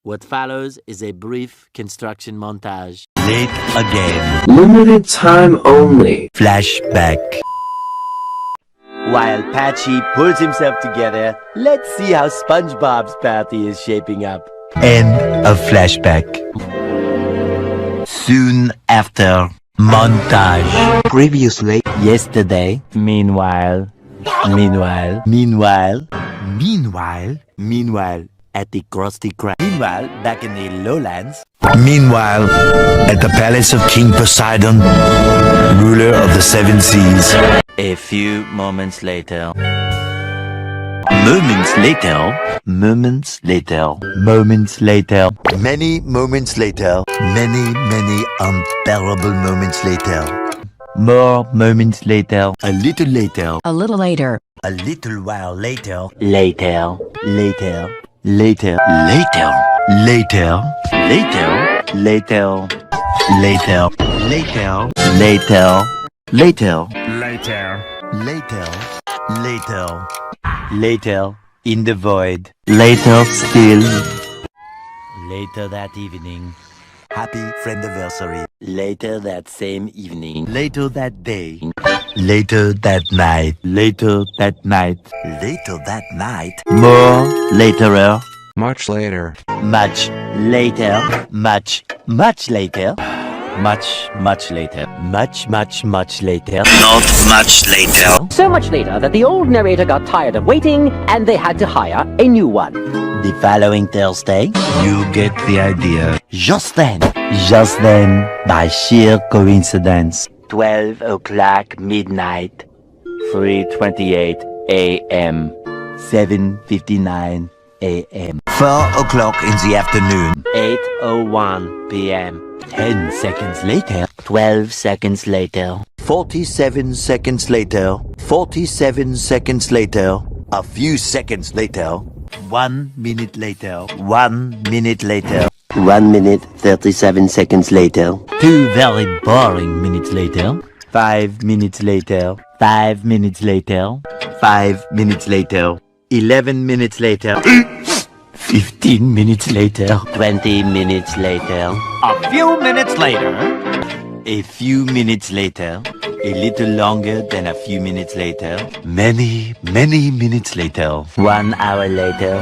What follows is a brief construction montage. Late again. Limited time only. Flashback. While Patchy pulls himself together, let's see how SpongeBob's party is shaping up. End of flashback. Soon after. Montage. Previously, yesterday, meanwhile, at the Krusty Krab. Meanwhile, back in the lowlands. Meanwhile, at the palace of King Poseidon, ruler of the seven seas. A few moments later. Moments later. Many moments later. Many unbearable moments later. More moments later. A little later. A little later. A little while later. Later. Later, in the void. Later still. Later that evening. Happy friendiversary. Later that same evening. Later that day. Later that night. Later that night. Later that night. More laterer. Much later. Much later. Much later. Much later. Much later. Not much later. So much later that the old narrator got tired of waiting and they had to hire a new one. The following Thursday, You get the idea. just then, by sheer coincidence, 12 o'clock midnight, 3:28 a.m., 7:59 a.m., 4 o'clock in the afternoon. 8:01 p.m., 10 seconds later, 12 seconds later, 47 seconds later, 47 seconds later, A few seconds later. 1 minute later, 1 minute later. 1 minute, 37 seconds later, 2 very boring minutes later, 5 minutes later, 5 minutes later, 5 minutes later, 11 minutes later, 15 minutes later, 20 minutes later, A few minutes later, a few minutes later, a little longer than a few minutes later, Many minutes later. 1 hour later,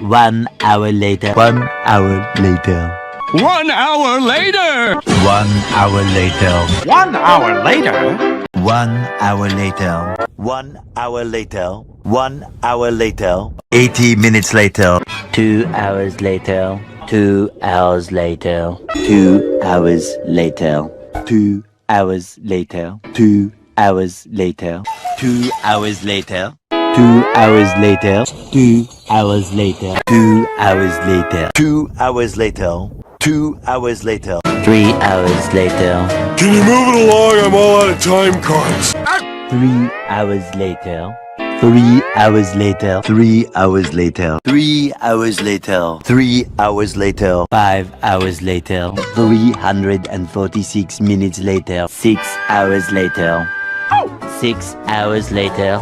1 hour later, 1 hour later, 1 hour later. 1 hour later. 1 hour later, 1 hour later. 1 hour later, 1 hour later, 80 minutes later. 2 hours later, 2 hours later, 2 hours later, 2 hours later, 2 hours later, 2 hours later, 2 hours later, 2 hours later, 2 hours later, 2 hours later. 2 hours later. 3 hours later, Can you move it along? I'm all out of time cards. 3 hours later, 3 hours later, 3 hours later. 3 hours later, 3 hours later. 5 hours later, 346 minutes later, 6 hours later, 6 hours later,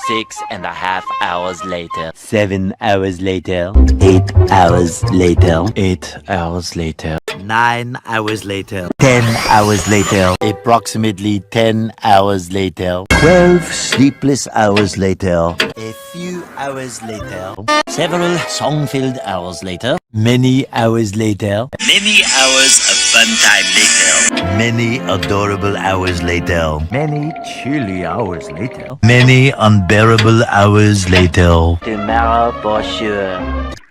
6.5 hours later, 7 hours later, 8 hours later, 8 hours later, 9 hours later. 10 hours later, approximately 10 hours later, 12 sleepless hours later, A few hours later. several song-filled hours later, many hours later, Many hours of fun time later. Many adorable hours later. many chilly hours later, Many unbearable hours later. tomorrow for sure.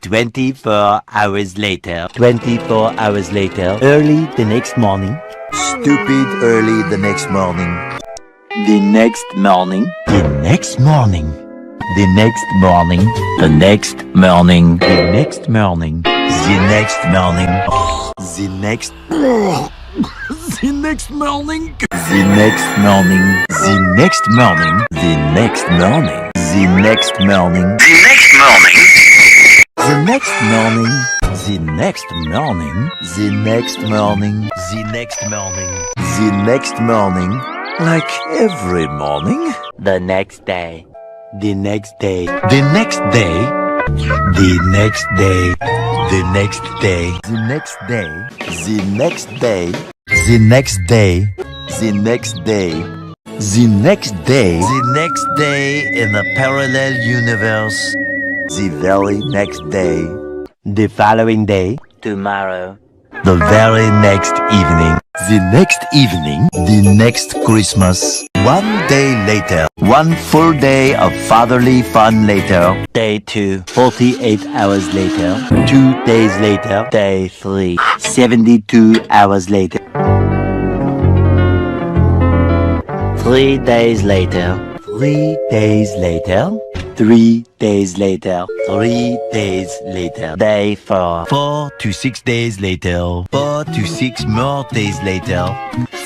24 hours later, 24 hours later, early the next morning, Stupid early the next morning. the next morning, The next morning. the next morning, the next morning, the next morning, The next morning. the next, The next morning. the next morning, the next morning, the next morning, the next morning, The next morning. the next morning, the next morning, The next morning. The next morning. the next morning, Like every morning. the next day, the next day, The next day. The next day. The next day. The next day. The next day. The next day. The next day. The next day. The next day in a parallel universe. The very next day. The following day. Tomorrow. The very next evening. The next evening. The next Christmas. One day later. One full day of fatherly fun later. Day 2. 48 hours later. 2 days later. Day 3. 72 hours later. 3 days later. 3 days later. 3 days later. 3 days later. Day 4. 4 to 6 days later. 4 to 6 more days later.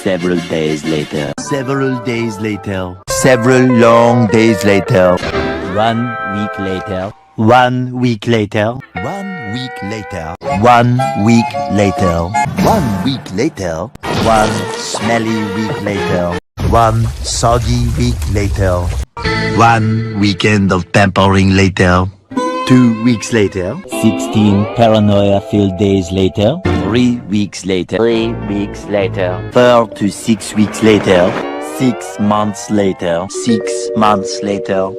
Several days later. Several days later. Several long days later. 1 week later. 1 week later. 1 week later. 1 week later. 1 week later. 1 smelly week later. 1 soggy week later. 1 weekend of pampering later. 2 weeks later. 16 paranoia-filled days later. 3 weeks later. 3 weeks later. 4 to 6 weeks later. 6 months later. 6 months later.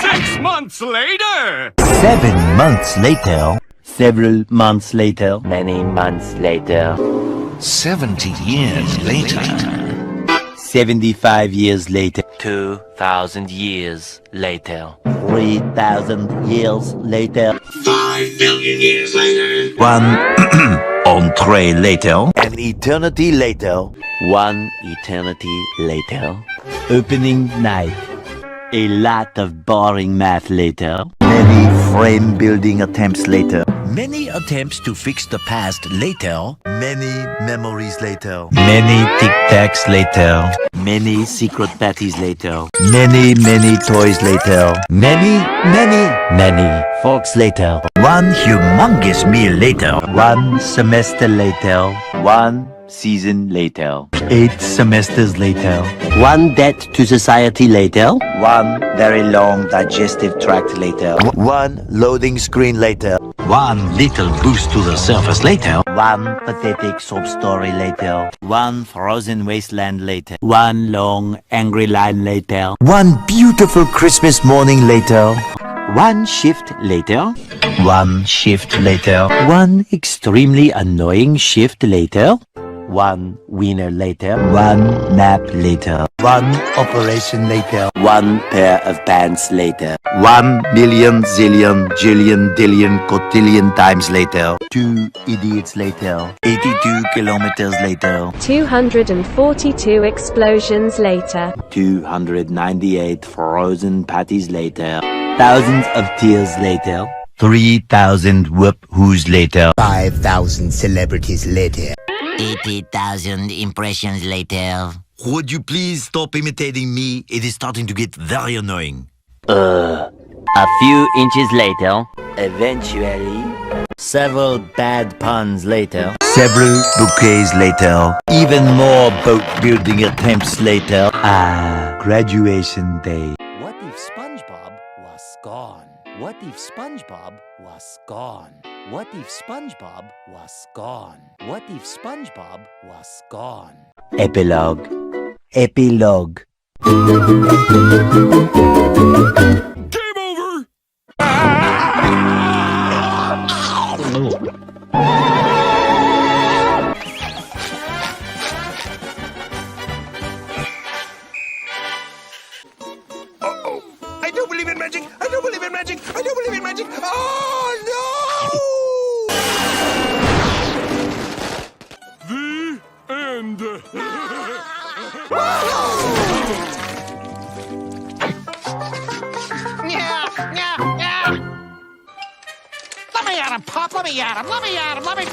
6 months later! 7 months later. Several months later. Many months later. 70 years later. 75 years later. 2,000 years later. 3,000 years later. 5 billion years later. 1 entree later. An eternity later. 1 eternity later. Opening night. A lot of boring math later. Many frame building attempts later. Many attempts to fix the past later. Many memories later. Many tic-tacs later. Many secret parties later. Many toys later. Many Forks later. 1 humongous meal later. 1 semester later. 1 season later. 8 semesters later. 1 debt to society later. 1 very long digestive tract later. 1 loading screen later. 1 little boost to the surface later. 1 pathetic sob story later. 1 frozen wasteland later. 1 long angry line later. 1 beautiful Christmas morning later. 1 shift later. 1 shift later. 1 extremely annoying shift later. 1 winner later. 1 nap later. 1 operation later. 1 pair of pants later. 1 million zillion jillion dillion cotillion times later. 2 idiots later. 82 kilometers later. 242 explosions later. 298 frozen patties later. Thousands of tears later. 3,000 whoop-whoos later. 5,000 celebrities later. 80,000 impressions later. Would you please stop imitating me? It is starting to get very annoying. A few inches later. Eventually. Several bad puns later. Several bouquets later. Even more boat building attempts later. Graduation day. What if SpongeBob was gone? What if SpongeBob was gone? What if SpongeBob was gone? What if SpongeBob was gone? Epilogue. Epilogue. Game over! I don't believe in magic. I don't believe in magic. I don't believe in magic. Oh, no! The end. Let me at him, Pop. Let me at him. Let me at him. Let me.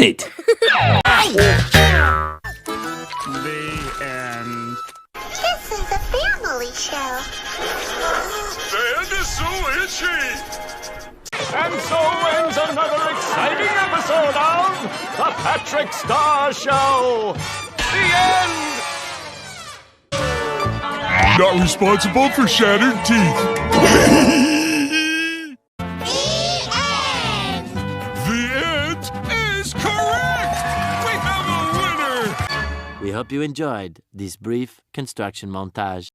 Open it! The end. This is a family show. The end is so itchy. And so ends another exciting episode of The Patrick Star Show. The end. Not responsible for shattered teeth. The end is correct. We have a winner. We hope you enjoyed this brief construction montage.